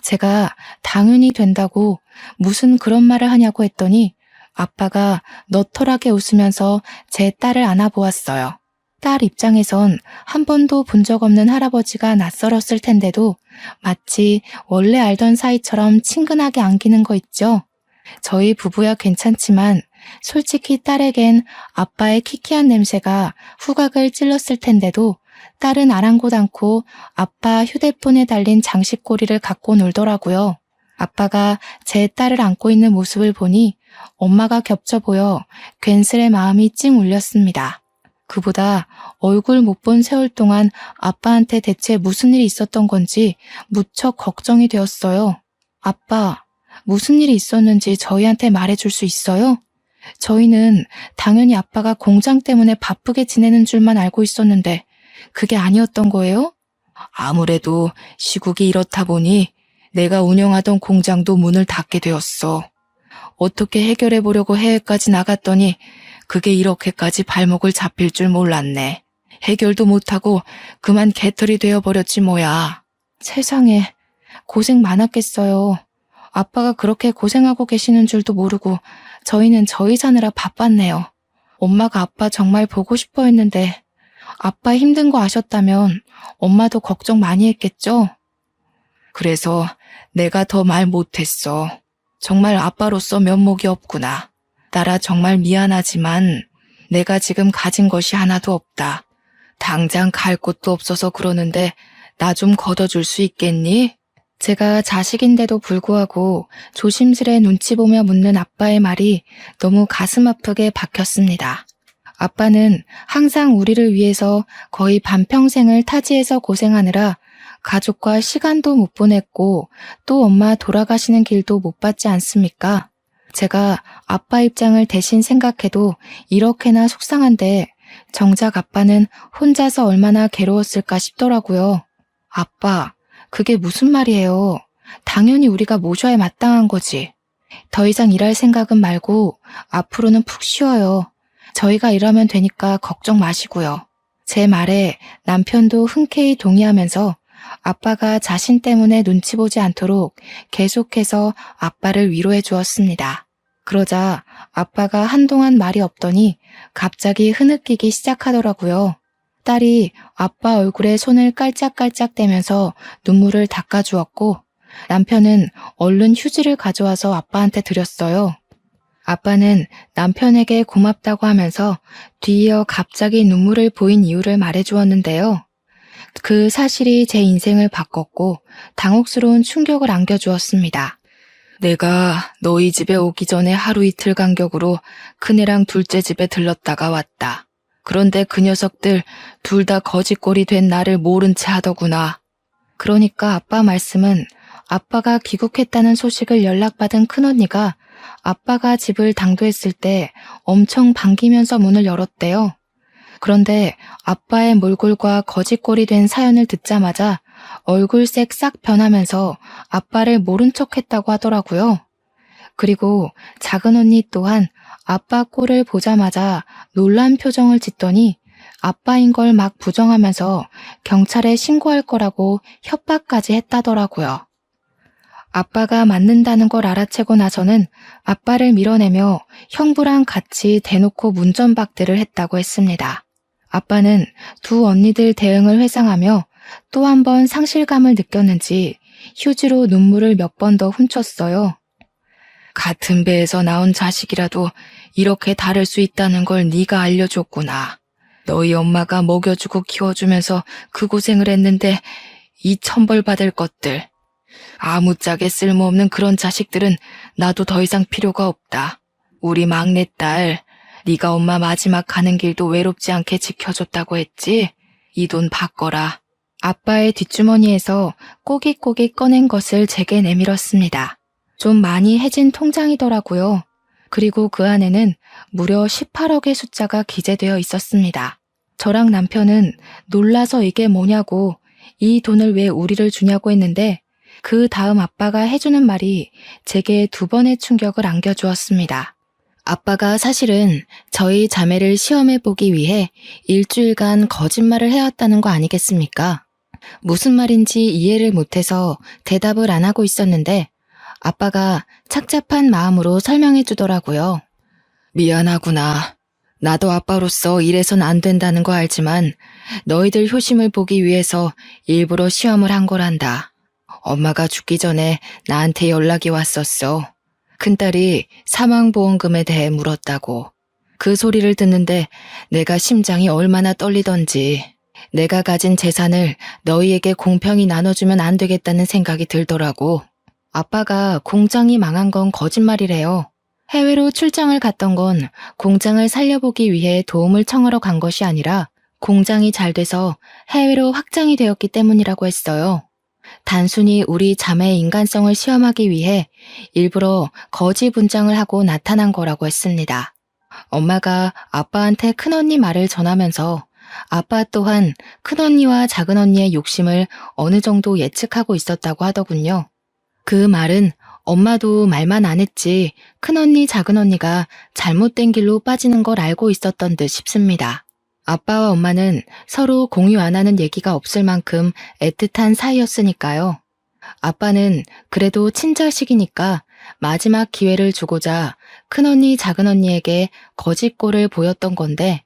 제가 당연히 된다고 무슨 그런 말을 하냐고 했더니 아빠가 너털하게 웃으면서 제 딸을 안아보았어요. 딸 입장에선 한 번도 본 적 없는 할아버지가 낯설었을 텐데도 마치 원래 알던 사이처럼 친근하게 안기는 거 있죠. 저희 부부야 괜찮지만 솔직히 딸에겐 아빠의 키키한 냄새가 후각을 찔렀을 텐데도 딸은 아랑곳 않고 아빠 휴대폰에 달린 장식고리를 갖고 놀더라고요. 아빠가 제 딸을 안고 있는 모습을 보니 엄마가 겹쳐 보여 괜스레 마음이 찡 울렸습니다. 그보다 얼굴 못 본 세월 동안 아빠한테 대체 무슨 일이 있었던 건지 무척 걱정이 되었어요. 아빠, 무슨 일이 있었는지 저희한테 말해줄 수 있어요? 저희는 당연히 아빠가 공장 때문에 바쁘게 지내는 줄만 알고 있었는데 그게 아니었던 거예요? 아무래도 시국이 이렇다 보니 내가 운영하던 공장도 문을 닫게 되었어. 어떻게 해결해 보려고 해외까지 나갔더니 그게 이렇게까지 발목을 잡힐 줄 몰랐네. 해결도 못하고 그만 개털이 되어버렸지 뭐야. 세상에, 고생 많았겠어요. 아빠가 그렇게 고생하고 계시는 줄도 모르고 저희는 저희 사느라 바빴네요. 엄마가 아빠 정말 보고 싶어 했는데 아빠 힘든 거 아셨다면 엄마도 걱정 많이 했겠죠? 그래서 내가 더 말 못했어. 정말 아빠로서 면목이 없구나. 딸아 정말 미안하지만 내가 지금 가진 것이 하나도 없다. 당장 갈 곳도 없어서 그러는데 나 좀 걷어줄 수 있겠니? 제가 자식인데도 불구하고 조심스레 눈치 보며 묻는 아빠의 말이 너무 가슴 아프게 박혔습니다. 아빠는 항상 우리를 위해서 거의 반평생을 타지에서 고생하느라 가족과 시간도 못 보냈고 또 엄마 돌아가시는 길도 못 봤지 않습니까? 제가 아빠 입장을 대신 생각해도 이렇게나 속상한데 정작 아빠는 혼자서 얼마나 괴로웠을까 싶더라고요. 아빠, 그게 무슨 말이에요? 당연히 우리가 모셔야 마땅한 거지. 더 이상 일할 생각은 말고 앞으로는 푹 쉬어요. 저희가 일하면 되니까 걱정 마시고요. 제 말에 남편도 흔쾌히 동의하면서 아빠가 자신 때문에 눈치 보지 않도록 계속해서 아빠를 위로해 주었습니다. 그러자 아빠가 한동안 말이 없더니 갑자기 흐느끼기 시작하더라고요. 딸이 아빠 얼굴에 손을 깔짝깔짝 대면서 눈물을 닦아주었고 남편은 얼른 휴지를 가져와서 아빠한테 드렸어요. 아빠는 남편에게 고맙다고 하면서 뒤이어 갑자기 눈물을 보인 이유를 말해주었는데요. 그 사실이 제 인생을 바꿨고 당혹스러운 충격을 안겨주었습니다. 내가 너희 집에 오기 전에 하루 이틀 간격으로 큰애랑 둘째 집에 들렀다가 왔다. 그런데 그 녀석들 둘 다 거지꼴이 된 나를 모른 채 하더구나. 그러니까 아빠 말씀은 아빠가 귀국했다는 소식을 연락받은 큰언니가 아빠가 집을 당도했을 때 엄청 반기면서 문을 열었대요. 그런데 아빠의 몰골과 거지꼴이 된 사연을 듣자마자 얼굴색 싹 변하면서 아빠를 모른 척 했다고 하더라고요. 그리고 작은 언니 또한 아빠 꼴을 보자마자 놀란 표정을 짓더니 아빠인 걸 막 부정하면서 경찰에 신고할 거라고 협박까지 했다더라고요. 아빠가 맞는다는 걸 알아채고 나서는 아빠를 밀어내며 형부랑 같이 대놓고 문전박대를 했다고 했습니다. 아빠는 두 언니들 대응을 회상하며 또 한 번 상실감을 느꼈는지 휴지로 눈물을 몇 번 더 훔쳤어요. 같은 배에서 나온 자식이라도 이렇게 다를 수 있다는 걸 네가 알려줬구나. 너희 엄마가 먹여주고 키워주면서 그 고생을 했는데 이 천벌 받을 것들. 아무짝에 쓸모없는 그런 자식들은 나도 더 이상 필요가 없다. 우리 막내딸, 네가 엄마 마지막 가는 길도 외롭지 않게 지켜줬다고 했지? 이 돈 받거라. 아빠의 뒷주머니에서 꼬깃꼬깃 꺼낸 것을 제게 내밀었습니다. 좀 많이 해진 통장이더라고요. 그리고 그 안에는 무려 18억의 숫자가 기재되어 있었습니다. 저랑 남편은 놀라서 이게 뭐냐고, 이 돈을 왜 우리를 주냐고 했는데 그 다음 아빠가 해주는 말이 제게 두 번의 충격을 안겨주었습니다. 아빠가 사실은 저희 자매를 시험해보기 위해 일주일간 거짓말을 해왔다는 거 아니겠습니까? 무슨 말인지 이해를 못해서 대답을 안 하고 있었는데 아빠가 착잡한 마음으로 설명해 주더라고요. 미안하구나. 나도 아빠로서 이래선 안 된다는 거 알지만 너희들 효심을 보기 위해서 일부러 시험을 한 거란다. 엄마가 죽기 전에 나한테 연락이 왔었어. 큰딸이 사망보험금에 대해 물었다고. 그 소리를 듣는데 내가 심장이 얼마나 떨리던지. 내가 가진 재산을 너희에게 공평히 나눠주면 안 되겠다는 생각이 들더라고. 아빠가 공장이 망한 건 거짓말이래요. 해외로 출장을 갔던 건 공장을 살려보기 위해 도움을 청하러 간 것이 아니라 공장이 잘 돼서 해외로 확장이 되었기 때문이라고 했어요. 단순히 우리 자매의 인간성을 시험하기 위해 일부러 거짓 분장을 하고 나타난 거라고 했습니다. 엄마가 아빠한테 큰언니 말을 전하면서 아빠 또한 큰언니와 작은언니의 욕심을 어느 정도 예측하고 있었다고 하더군요. 그 말은 엄마도 말만 안 했지 큰언니 작은언니가 잘못된 길로 빠지는 걸 알고 있었던 듯 싶습니다. 아빠와 엄마는 서로 공유 안 하는 얘기가 없을 만큼 애틋한 사이였으니까요. 아빠는 그래도 친자식이니까 마지막 기회를 주고자 큰언니 작은언니에게 거짓꼴을 보였던 건데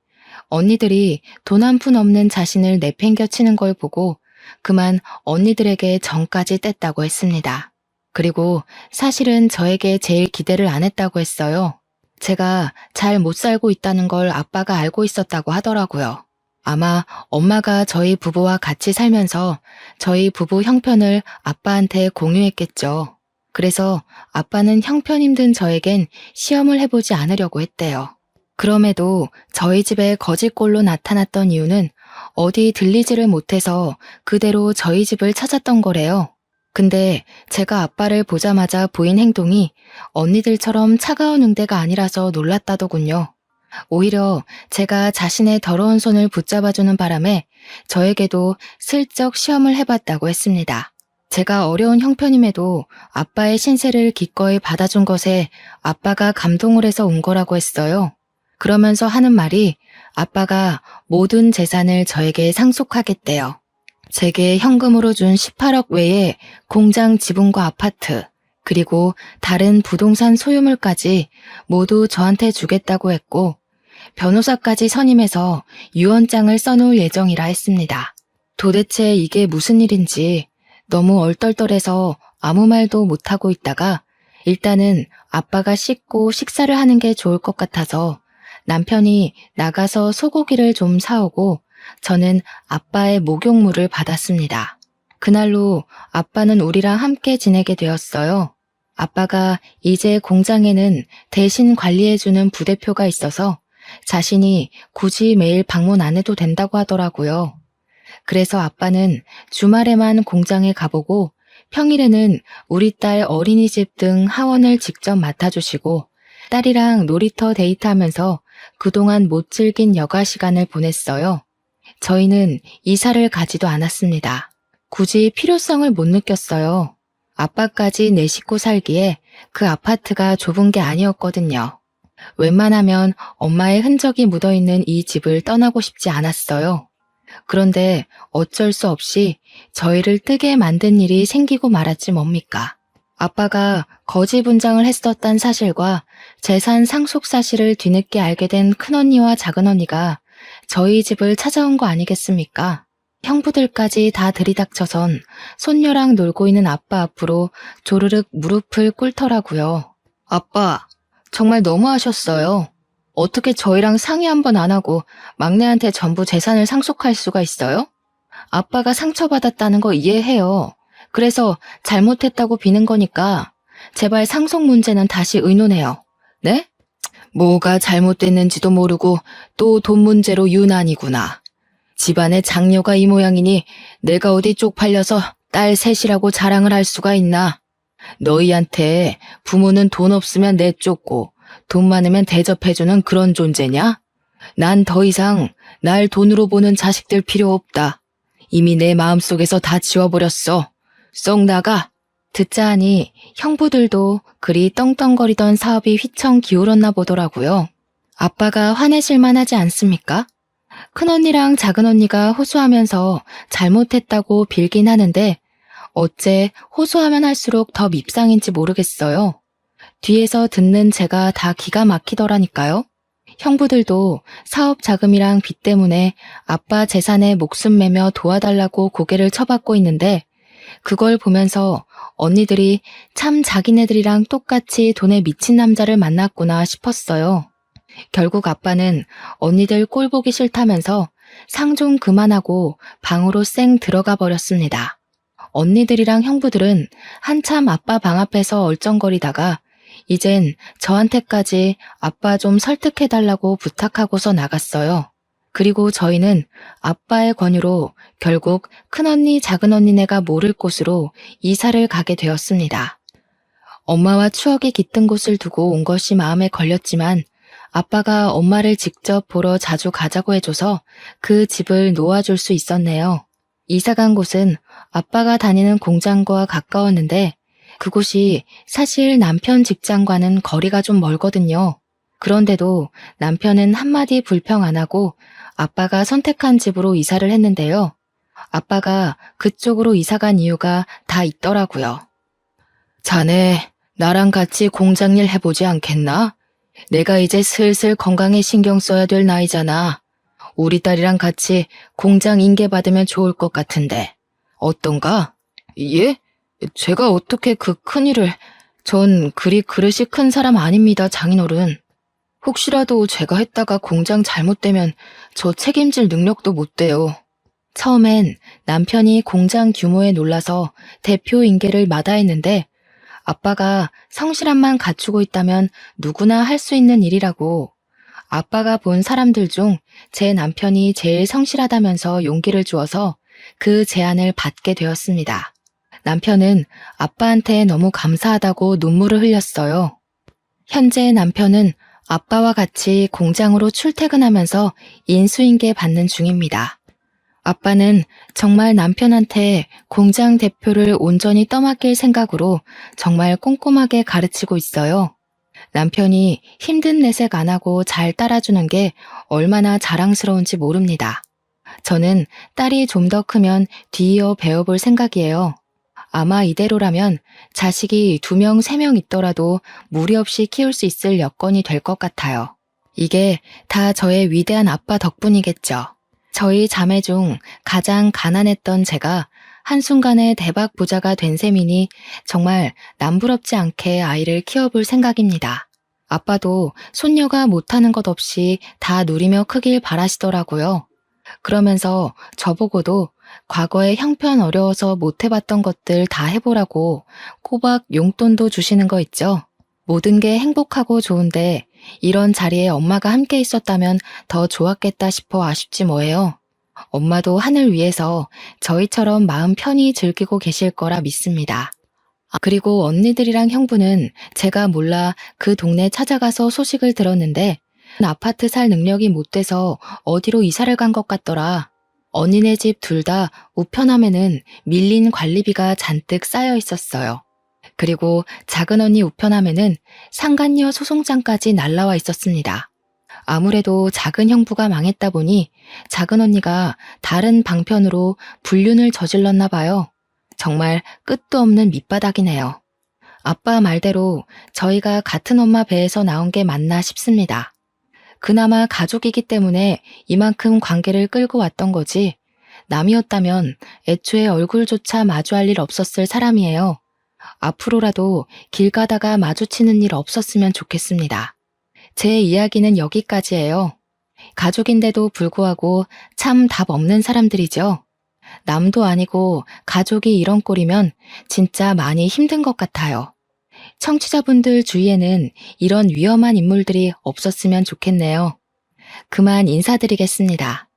언니들이 돈 한 푼 없는 자신을 내팽겨치는 걸 보고 그만 언니들에게 정까지 뗐다고 했습니다. 그리고 사실은 저에게 제일 기대를 안 했다고 했어요. 제가 잘 못 살고 있다는 걸 아빠가 알고 있었다고 하더라고요. 아마 엄마가 저희 부부와 같이 살면서 저희 부부 형편을 아빠한테 공유했겠죠. 그래서 아빠는 형편 힘든 저에겐 시험을 해보지 않으려고 했대요. 그럼에도 저희 집에 거짓꼴로 나타났던 이유는 어디 들리지를 못해서 그대로 저희 집을 찾았던 거래요. 근데 제가 아빠를 보자마자 보인 행동이 언니들처럼 차가운 응대가 아니라서 놀랐다더군요. 오히려 제가 자신의 더러운 손을 붙잡아주는 바람에 저에게도 슬쩍 시험을 해봤다고 했습니다. 제가 어려운 형편임에도 아빠의 신세를 기꺼이 받아준 것에 아빠가 감동을 해서 온 거라고 했어요. 그러면서 하는 말이 아빠가 모든 재산을 저에게 상속하겠대요. 제게 현금으로 준 18억 외에 공장 지분과 아파트, 그리고 다른 부동산 소유물까지 모두 저한테 주겠다고 했고, 변호사까지 선임해서 유언장을 써놓을 예정이라 했습니다. 도대체 이게 무슨 일인지 너무 얼떨떨해서 아무 말도 못하고 있다가 일단은 아빠가 씻고 식사를 하는 게 좋을 것 같아서 남편이 나가서 소고기를 좀 사오고 저는 아빠의 목욕물을 받았습니다. 그날로 아빠는 우리랑 함께 지내게 되었어요. 아빠가 이제 공장에는 대신 관리해주는 부대표가 있어서 자신이 굳이 매일 방문 안 해도 된다고 하더라고요. 그래서 아빠는 주말에만 공장에 가보고 평일에는 우리 딸 어린이집 등 하원을 직접 맡아주시고 딸이랑 놀이터 데이트하면서 그동안 못 즐긴 여가 시간을 보냈어요. 저희는 이사를 가지도 않았습니다. 굳이 필요성을 못 느꼈어요. 아빠까지 내 식구 살기에 그 아파트가 좁은 게 아니었거든요. 웬만하면 엄마의 흔적이 묻어있는 이 집을 떠나고 싶지 않았어요. 그런데 어쩔 수 없이 저희를 뜨게 만든 일이 생기고 말았지 뭡니까. 아빠가 거지 분장을 했었단 사실과 재산 상속 사실을 뒤늦게 알게 된 큰언니와 작은언니가 저희 집을 찾아온 거 아니겠습니까? 형부들까지 다 들이닥쳐선 손녀랑 놀고 있는 아빠 앞으로 조르륵 무릎을 꿇더라고요. 아빠, 정말 너무하셨어요. 어떻게 저희랑 상의 한 번 안 하고 막내한테 전부 재산을 상속할 수가 있어요? 아빠가 상처받았다는 거 이해해요. 그래서 잘못했다고 비는 거니까 제발 상속 문제는 다시 의논해요. 네? 뭐가 잘못됐는지도 모르고 또 돈 문제로 유난이구나. 집안에 장녀가 이 모양이니 내가 어디 쪽팔려서 딸 셋이라고 자랑을 할 수가 있나? 너희한테 부모는 돈 없으면 내쫓고 돈 많으면 대접해주는 그런 존재냐? 난 더 이상 날 돈으로 보는 자식들 필요 없다. 이미 내 마음속에서 다 지워버렸어. 썩 나가. 듣자 하니 형부들도 그리 떵떵거리던 사업이 휘청 기울었나 보더라고요. 아빠가 화내실만 하지 않습니까? 큰언니랑 작은언니가 호소하면서 잘못했다고 빌긴 하는데 어째 호소하면 할수록 더 밉상인지 모르겠어요. 뒤에서 듣는 제가 다 기가 막히더라니까요. 형부들도 사업 자금이랑 빚 때문에 아빠 재산에 목숨 매며 도와달라고 고개를 쳐받고 있는데 그걸 보면서 언니들이 참 자기네들이랑 똑같이 돈에 미친 남자를 만났구나 싶었어요. 결국 아빠는 언니들 꼴 보기 싫다면서 상 좀 그만하고 방으로 쌩 들어가 버렸습니다. 언니들이랑 형부들은 한참 아빠 방 앞에서 얼쩡거리다가 이젠 저한테까지 아빠 좀 설득해달라고 부탁하고서 나갔어요. 그리고 저희는 아빠의 권유로 결국 큰언니, 작은언니네가 모를 곳으로 이사를 가게 되었습니다. 엄마와 추억이 깃든 곳을 두고 온 것이 마음에 걸렸지만 아빠가 엄마를 직접 보러 자주 가자고 해줘서 그 집을 놓아줄 수 있었네요. 이사 간 곳은 아빠가 다니는 공장과 가까웠는데 그곳이 사실 남편 직장과는 거리가 좀 멀거든요. 그런데도 남편은 한마디 불평 안 하고 아빠가 선택한 집으로 이사를 했는데요. 아빠가 그쪽으로 이사 간 이유가 다 있더라고요. 자네, 나랑 같이 공장 일 해보지 않겠나? 내가 이제 슬슬 건강에 신경 써야 될 나이잖아. 우리 딸이랑 같이 공장 인계 받으면 좋을 것 같은데. 어떤가? 예? 제가 어떻게 그 큰일을... 전 그리 그릇이 큰 사람 아닙니다, 장인어른. 혹시라도 제가 했다가 공장 잘못되면 저 책임질 능력도 못 돼요. 처음엔 남편이 공장 규모에 놀라서 대표 인계를 마다했는데 아빠가 성실함만 갖추고 있다면 누구나 할 수 있는 일이라고. 아빠가 본 사람들 중 제 남편이 제일 성실하다면서 용기를 주어서 그 제안을 받게 되었습니다. 남편은 아빠한테 너무 감사하다고 눈물을 흘렸어요. 현재 남편은 아빠와 같이 공장으로 출퇴근하면서 인수인계 받는 중입니다. 아빠는 정말 남편한테 공장 대표를 온전히 떠맡길 생각으로 정말 꼼꼼하게 가르치고 있어요. 남편이 힘든 내색 안 하고 잘 따라주는 게 얼마나 자랑스러운지 모릅니다. 저는 딸이 좀 더 크면 뒤이어 배워볼 생각이에요. 아마 이대로라면 자식이 2명, 3명 있더라도 무리 없이 키울 수 있을 여건이 될 것 같아요. 이게 다 저의 위대한 아빠 덕분이겠죠. 저희 자매 중 가장 가난했던 제가 한순간에 대박 부자가 된 셈이니 정말 남부럽지 않게 아이를 키워볼 생각입니다. 아빠도 손녀가 못하는 것 없이 다 누리며 크길 바라시더라고요. 그러면서 저보고도 과거에 형편 어려워서 못 해봤던 것들 다 해보라고 꼬박 용돈도 주시는 거 있죠. 모든 게 행복하고 좋은데 이런 자리에 엄마가 함께 있었다면 더 좋았겠다 싶어 아쉽지 뭐예요. 엄마도 하늘 위에서 저희처럼 마음 편히 즐기고 계실 거라 믿습니다. 그리고 언니들이랑 형부는 제가 몰라 그 동네 찾아가서 소식을 들었는데 아파트 살 능력이 못 돼서 어디로 이사를 간 것 같더라. 언니네 집 둘 다 우편함에는 밀린 관리비가 잔뜩 쌓여 있었어요. 그리고 작은 언니 우편함에는 상간녀 소송장까지 날라와 있었습니다. 아무래도 작은 형부가 망했다 보니 작은 언니가 다른 방편으로 불륜을 저질렀나 봐요. 정말 끝도 없는 밑바닥이네요. 아빠 말대로 저희가 같은 엄마 배에서 나온 게 맞나 싶습니다. 그나마 가족이기 때문에 이만큼 관계를 끌고 왔던 거지 남이었다면 애초에 얼굴조차 마주할 일 없었을 사람이에요. 앞으로라도 길 가다가 마주치는 일 없었으면 좋겠습니다. 제 이야기는 여기까지예요. 가족인데도 불구하고 참 답 없는 사람들이죠. 남도 아니고 가족이 이런 꼴이면 진짜 많이 힘든 것 같아요. 청취자분들 주위에는 이런 위험한 인물들이 없었으면 좋겠네요. 그만 인사드리겠습니다.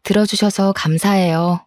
들어주셔서 감사해요.